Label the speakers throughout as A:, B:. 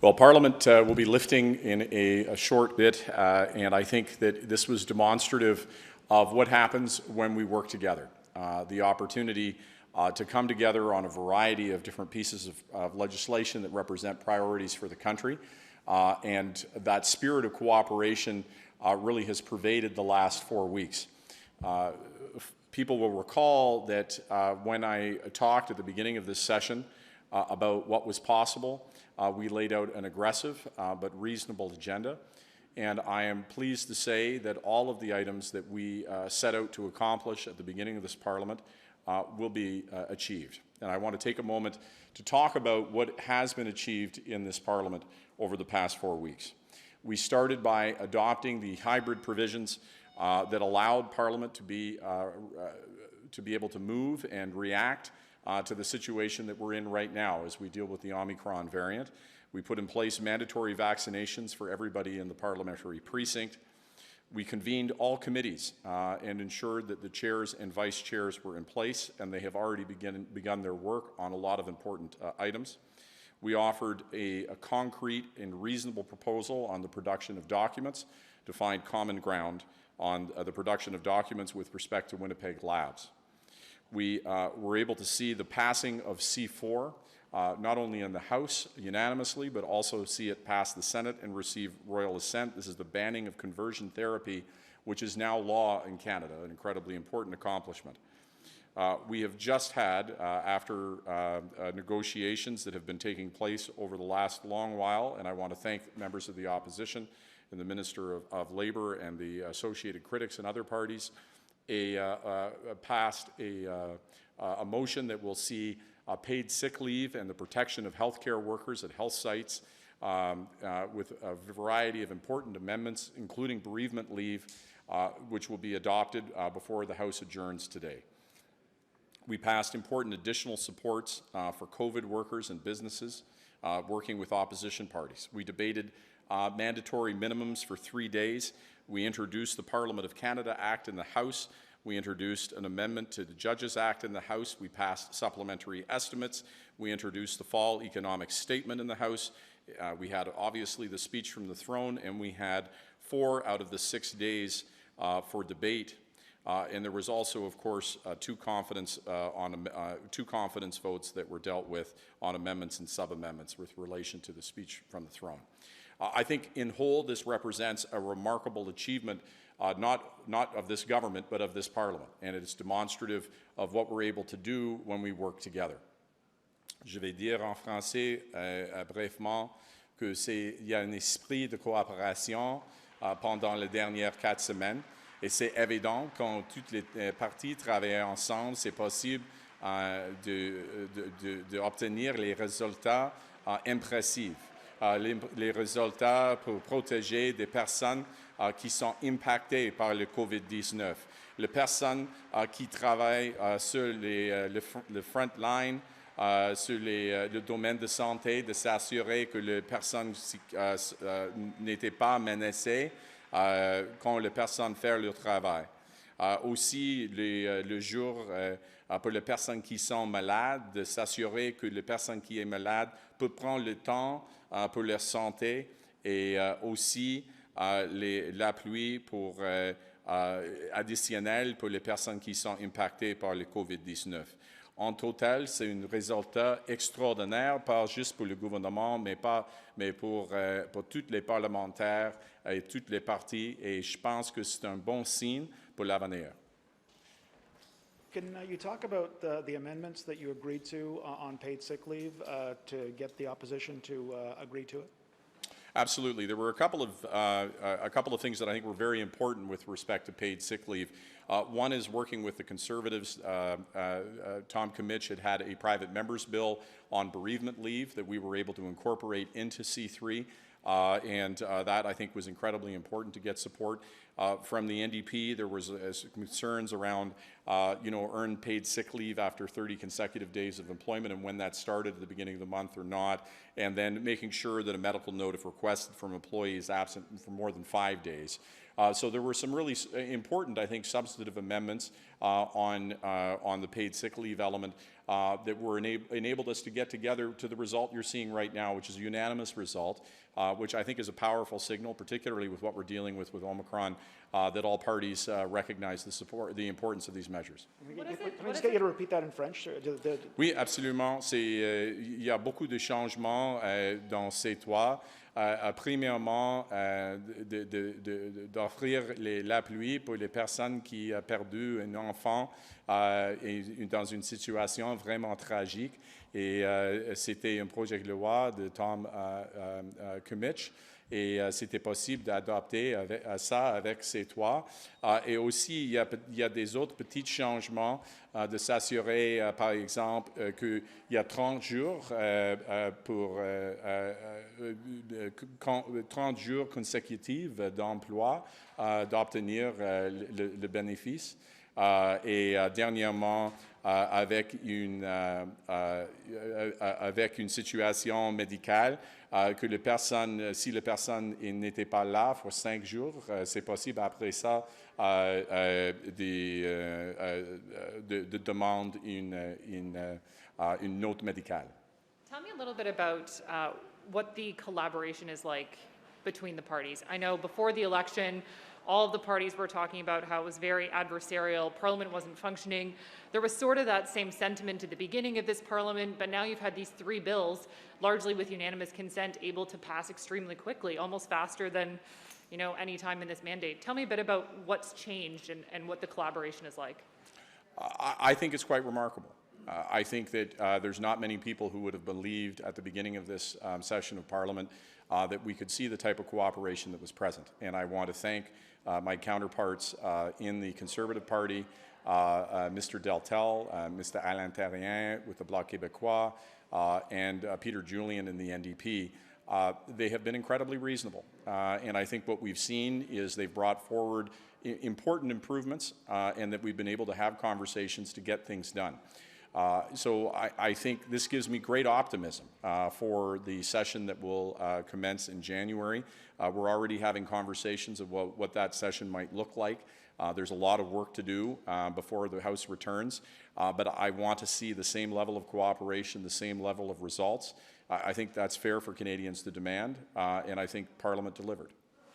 A: Well, Parliament will be lifting in a short bit, and I think that this was demonstrative of what happens when we work together. The opportunity to come together on a variety of different pieces of legislation that represent priorities for the country, and that spirit of cooperation really has pervaded the last 4 weeks. People will recall that when I talked at the beginning of this session about what was possible, we laid out an aggressive but reasonable agenda, and I am pleased to say that all of the items that we set out to accomplish at the beginning of this Parliament will be achieved. And I want to take a moment to talk about what has been achieved in this Parliament over the past 4 weeks. We started by adopting the hybrid provisions that allowed Parliament to be able to move and react to the situation that we're in right now as we deal with the Omicron variant. We put in place mandatory vaccinations for everybody in the parliamentary precinct. We convened all committees and ensured that the chairs and vice chairs were in place, and they have already begun their work on a lot of important items. We offered a concrete and reasonable proposal on the production of documents to find common ground on the production of documents with respect to Winnipeg Labs. We were able to see the passing of C4, not only in the House unanimously, but also see it pass the Senate and receive royal assent. This is the banning of conversion therapy, which is now law in Canada, an incredibly important accomplishment. We have just had, after negotiations that have been taking place over the last long while, and I want to thank members of the opposition and the Minister of Labour and the Associated Critics and other parties, passed a motion that will see paid sick leave and the protection of healthcare workers at health sites with a variety of important amendments, including bereavement leave, which will be adopted before the House adjourns today. We passed important additional supports for COVID workers and businesses working with opposition parties. We debated mandatory minimums for 3 days. We introduced the Parliament of Canada Act in the House. We introduced an amendment to the Judges Act in the House. We passed supplementary estimates. We introduced the Fall Economic Statement in the House. We had, obviously, the speech from the throne, and we had 4 out of the 6 days for debate. And there was also, of course, two confidence votes that were dealt with on amendments and sub-amendments with relation to the speech from the throne. I think in whole this represents a remarkable achievement, not of this government, but of this Parliament, and it is demonstrative of what we're able to do when we work together. Je vais dire en français brièvement qu'il y a un esprit de coopération pendant les dernières 4 semaines, et c'est évident quand toutes les parties travaillent ensemble, c'est possible d'obtenir les résultats impressifs. Les résultats pour protéger des personnes qui sont impactées par le COVID-19, les personnes qui travaillent sur le front line, sur le domaine de santé, de s'assurer que les personnes n'étaient pas menacées quand les personnes font leur travail. Aussi, le jour pour les personnes qui sont malades, de s'assurer que les personnes qui sont malades peuvent prendre le temps pour leur santé, et aussi l'appui pour additionnel pour les personnes qui sont impactées par le COVID-19. En total, c'est un résultat extraordinaire, pas juste pour le gouvernement, mais pour tous les parlementaires et toutes les partis, et je pense que c'est un bon signe pour l'avenir.
B: Can you talk about the amendments that you agreed to on paid sick leave to get the opposition to agree to it?
A: Absolutely. There were a couple of things that I think were very important with respect to paid sick leave. One is working with the Conservatives. Tom Kimmich had a private member's bill on bereavement leave that we were able to incorporate into C3. And that, I think, was incredibly important to get support. From the NDP, there was concerns around, earned paid sick leave after 30 consecutive days of employment and when that started at the beginning of the month or not, and then making sure that a medical note, if requested from employees absent for more than 5 days. So there were some really important, I think, substantive amendments on the paid sick leave element that were enabled us to get together to the result you're seeing right now, which is a unanimous result, which I think is a powerful signal, particularly with what we're dealing with Omicron, that all parties recognize the importance of these measures.
B: Can I just get you to repeat that in French?
A: Oui, absolument. Il y a beaucoup de changements dans ces trois. Premièrement, d'offrir l'appui pour les personnes qui ont perdu un enfant dans une situation vraiment tragique. Et c'était un projet de loi de Tom Kumich. Et c'était possible d'adopter ça avec ces trois. Et aussi, il y a des autres petits changements de s'assurer, par exemple, qu'il y a 30 jours pour 30 jours consécutifs d'emploi d'obtenir le bénéfice. Et dernièrement, avec une situation médicale, que les personnes, si les personnes n'étaient pas là pour 5 jours, c'est possible après ça de demander une note médicale.
C: Tell me a little bit about what the collaboration is like between the parties. I know before the election, all of the parties were talking about how it was very adversarial, Parliament wasn't functioning. There was sort of that same sentiment at the beginning of this Parliament, but now you've had these 3 bills, largely with unanimous consent, able to pass extremely quickly, almost faster than any time in this mandate. Tell me a bit about what's changed and what the collaboration is like.
A: I think it's quite remarkable. I think that there's not many people who would have believed at the beginning of this session of Parliament that we could see the type of cooperation that was present. And I want to thank my counterparts in the Conservative Party, Mr. Deltel, Mr. Alain Terrien with the Bloc Québécois, and Peter Julian in the NDP. They have been incredibly reasonable. And I think what we've seen is they've brought forward important improvements and that we've been able to have conversations to get things done. So I think this gives me great optimism for the session that will commence in January. We're already having conversations of what that session might look like. There's a lot of work to do before the House returns, but I want to see the same level of cooperation, the same level of results. I think that's fair for Canadians to demand, and I think Parliament delivered.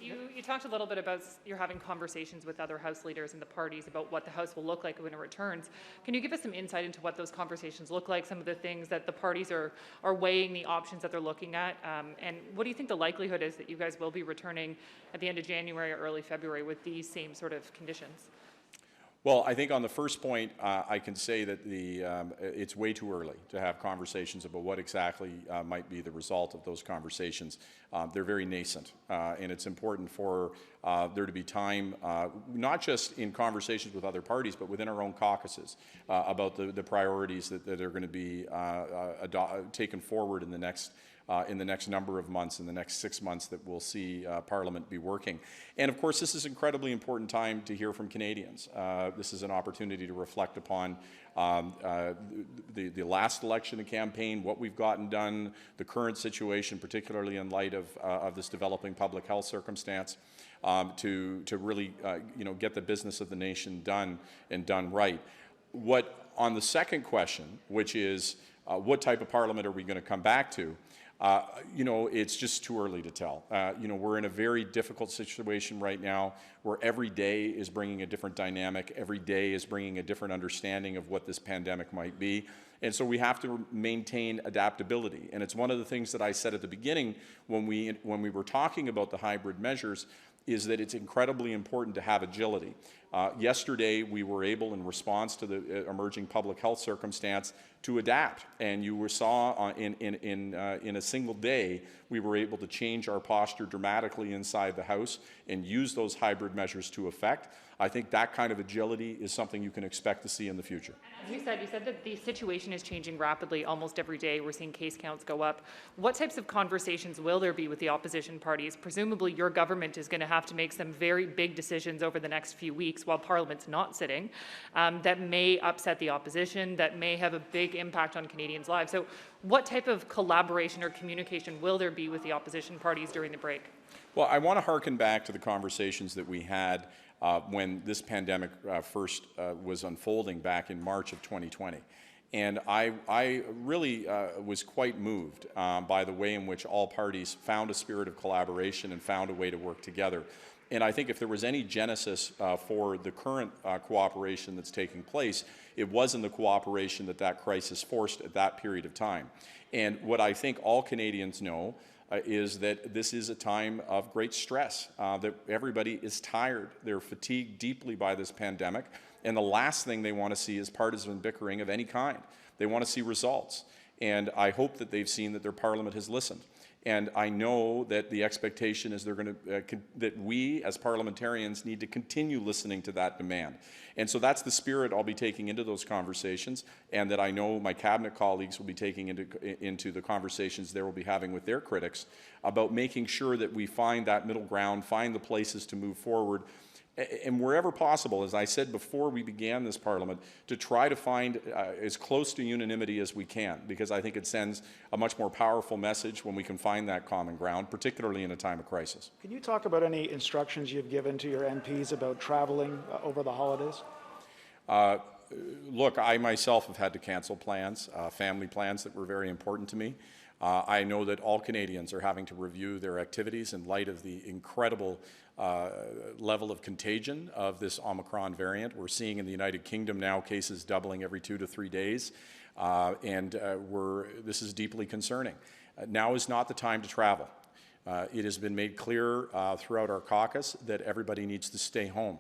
C: You talked a little bit about you're having conversations with other House leaders and the parties about what the House will look like when it returns. Can you give us some insight into what those conversations look like, some of the things that the parties are weighing, the options that they're looking at, and what do you think the likelihood is that you guys will be returning at the end of January or early February with these same sort of conditions?
A: Well, I think on the first point, I can say that it's way too early to have conversations about what exactly might be the result of those conversations. They're very nascent, and it's important for there to be time, not just in conversations with other parties, but within our own caucuses about the priorities that are going to be taken forward in the next number of months, in the next 6 months that we'll see Parliament be working. And of course, this is an incredibly important time to hear from Canadians. This is an opportunity to reflect upon the last election and campaign, what we've gotten done, the current situation, particularly in light of this developing public health circumstance, to really get the business of the nation done and done right. On the second question, which is what type of Parliament are we going to come back to? It's just too early to tell. We're in a very difficult situation right now where every day is bringing a different dynamic. Every day is bringing a different understanding of what this pandemic might be. And so we have to maintain adaptability. And it's one of the things that I said at the beginning when we were talking about the hybrid measures is that it's incredibly important to have agility. Yesterday, we were able, in response to the emerging public health circumstance, to adapt. And you saw in a single day, we were able to change our posture dramatically inside the House and use those hybrid measures to effect. I think that kind of agility is something you can expect to see in the future.
C: As you said that the situation is changing rapidly almost every day. We're seeing case counts go up. What types of conversations will there be with the opposition parties? Presumably your government is going to have to make some very big decisions over the next few weeks while Parliament's not sitting that may upset the opposition, that may have a big impact on Canadians' lives. So what type of collaboration or communication will there be with the opposition parties during the break?
A: Well, I want to hearken back to the conversations that we had when this pandemic first was unfolding back in March of 2020. And I really was quite moved by the way in which all parties found a spirit of collaboration and found a way to work together. And I think if there was any genesis for the current cooperation that's taking place, it was in the cooperation that crisis forced at that period of time. And what I think all Canadians know is that this is a time of great stress, that everybody is tired. They're fatigued deeply by this pandemic, and the last thing they want to see is partisan bickering of any kind. They want to see results, and I hope that they've seen that their Parliament has listened. And I know that the expectation is that we as parliamentarians need to continue listening to that demand. And so that's the spirit I'll be taking into those conversations, and that I know my cabinet colleagues will be taking into the conversations they will be having with their critics about making sure that we find that middle ground, find the places to move forward, and wherever possible, as I said before we began this Parliament, to try to find as close to unanimity as we can, because I think it sends a much more powerful message when we can find that common ground, particularly in a time of crisis.
B: Can you talk about any instructions you've given to your MPs about traveling over the holidays?
A: Look, I myself have had to cancel plans, family plans that were very important to me. I know that all Canadians are having to review their activities in light of the incredible level of contagion of this Omicron variant. We're seeing in the United Kingdom now cases doubling every 2 to 3 days, and this is deeply concerning. Now is not the time to travel. It has been made clear throughout our caucus that everybody needs to stay home.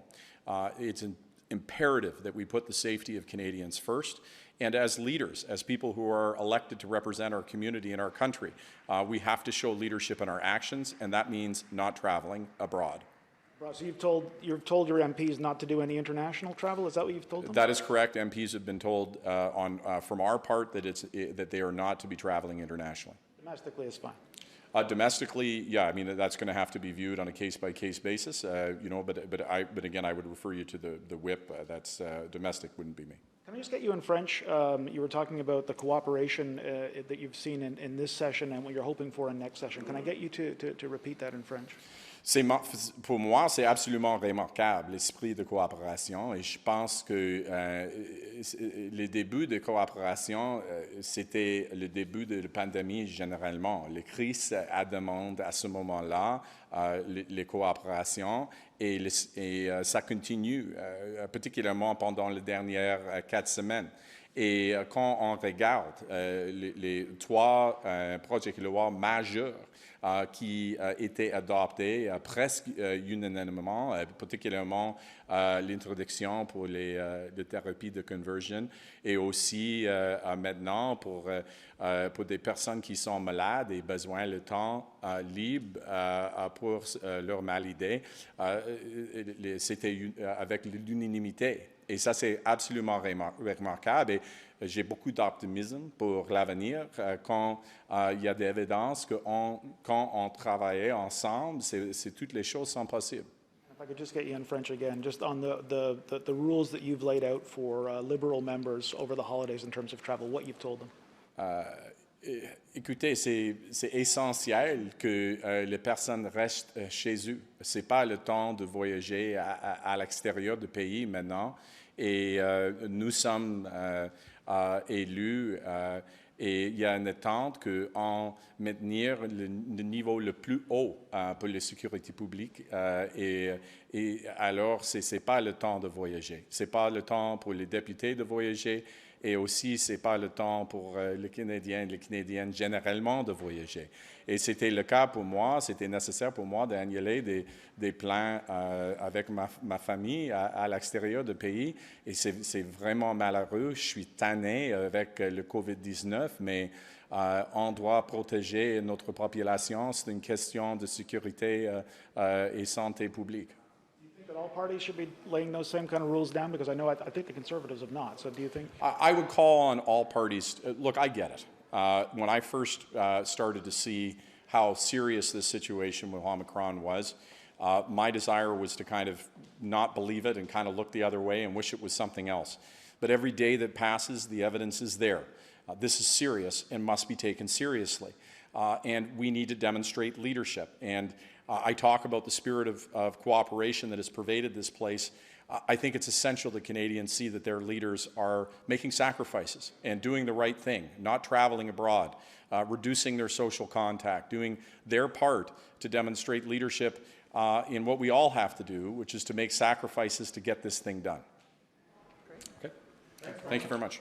A: It's imperative that we put the safety of Canadians first. And as leaders, as people who are elected to represent our community and our country, we have to show leadership in our actions, and that means not traveling abroad.
B: So you've told your MPs not to do any international travel? Is that what you've told them?
A: That is correct. MPs have been told from our part that they are not to be traveling internationally.
B: Domestically is fine.
A: Domestically, yeah, I mean, that's going to have to be viewed on a case-by-case basis, but again, I would refer you to the whip. That's domestic wouldn't be me.
B: Can I just get you in French? You were talking about the cooperation that you've seen in this session and what you're hoping for in next session. Can I get you to repeat that in French?
D: Pour moi, c'est absolument remarquable, l'esprit de coopération, et je pense que les débuts de coopération, c'était le début de la pandémie généralement. Les crises demandent à ce moment-là les coopérations et ça continue, particulièrement pendant les dernières 4 semaines. Et quand on regarde les 3 projets de loi majeurs qui étaient adoptés presque unanimement, particulièrement l'introduction pour les thérapies de conversion et aussi maintenant pour des personnes qui sont malades et besoin de temps libre pour leur maladie, c'était avec l'unanimité. Et ça, c'est absolument remarquable. Et j'ai beaucoup d'optimisme pour l'avenir quand il y a des évidences que quand on travaillait ensemble, toutes les choses sont possibles.
B: If I could just get you in French again, just on the rules that you've laid out for Liberal members over the holidays in terms of travel, what you've told them.
D: Écoutez, c'est essentiel que les personnes restent chez eux. Ce n'est pas le temps de voyager à l'extérieur du pays maintenant. Et nous sommes élus et il y a une attente qu'on maintenir le niveau le plus haut pour la sécurité publique. Et alors, ce n'est pas le temps de voyager. Ce n'est pas le temps pour les députés de voyager. Et aussi, ce n'est pas le temps pour les Canadiens et les Canadiennes généralement de voyager. Et c'était le cas pour moi, c'était nécessaire pour moi d'annuler des plans avec ma famille à l'extérieur du pays. Et c'est vraiment malheureux. Je suis tanné avec le COVID-19, mais on doit protéger notre population. C'est une question de sécurité et santé publique.
B: Do you think that all parties should be laying those same kind of rules down? Because I think the Conservatives have not. So do you think?
A: I would call on all parties. Look, I get it. When I first started to see how serious this situation with Omicron was, my desire was to kind of not believe it and kind of look the other way and wish it was something else. But every day that passes, the evidence is there. This is serious and must be taken seriously. And we need to demonstrate leadership. And I talk about the spirit of cooperation that has pervaded this place. I think it's essential that Canadians see that their leaders are making sacrifices and doing the right thing, not traveling abroad, reducing their social contact, doing their part to demonstrate leadership in what we all have to do, which is to make sacrifices to get this thing done.
C: Great.
A: Okay? Thank you very much.